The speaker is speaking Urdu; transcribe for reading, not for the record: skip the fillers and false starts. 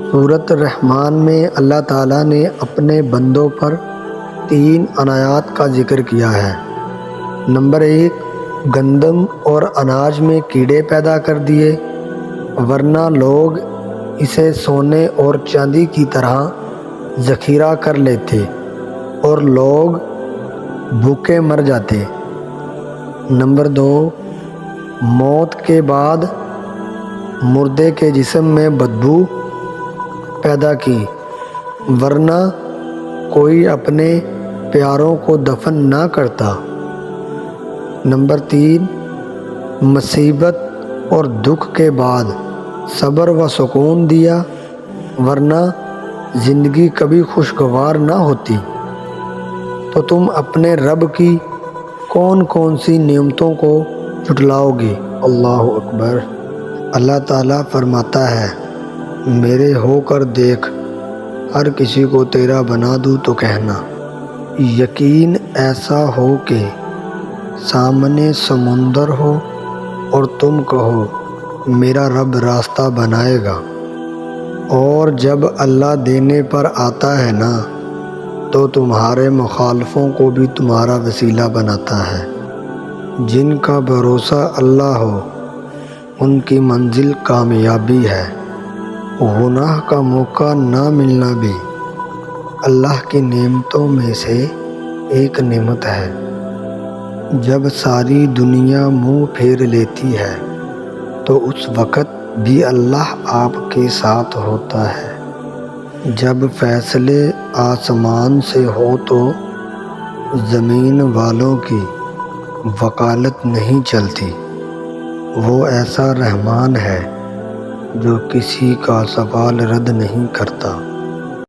سورۃ الرحمن میں اللہ تعالیٰ نے اپنے بندوں پر 3 عنایات کا ذکر کیا ہے۔ نمبر 1، گندم اور اناج میں کیڑے پیدا کر دیے، ورنہ لوگ اسے سونے اور چاندی کی طرح ذخیرہ کر لیتے اور لوگ بھوکے مر جاتے۔ نمبر 2، موت کے بعد مردے کے جسم میں بدبو پیدا کی، ورنہ کوئی اپنے پیاروں کو دفن نہ کرتا۔ نمبر 3، مصیبت اور دکھ کے بعد صبر و سکون دیا، ورنہ زندگی کبھی خوشگوار نہ ہوتی۔ تو تم اپنے رب کی کون کون سی نعمتوں کو جھٹلاؤ گے؟ اللہ اکبر۔ اللہ تعالیٰ فرماتا ہے، میرے ہو کر دیکھ، ہر کسی کو تیرا بنا دوں تو کہنا۔ یقین ایسا ہو کہ سامنے سمندر ہو اور تم کہو میرا رب راستہ بنائے گا، اور جب اللہ دینے پر آتا ہے نا تو تمہارے مخالفوں کو بھی تمہارا وسیلہ بناتا ہے۔ جن کا بھروسہ اللہ ہو ان کی منزل کامیابی ہے۔ گناہ کا موقع نہ ملنا بھی اللہ کی نعمتوں میں سے ایک نعمت ہے۔ جب ساری دنیا منہ پھیر لیتی ہے تو اس وقت بھی اللہ آپ کے ساتھ ہوتا ہے۔ جب فیصلے آسمان سے ہو تو زمین والوں کی وکالت نہیں چلتی۔ وہ ایسا رحمان ہے جو کسی کا سوال رد نہیں کرتا۔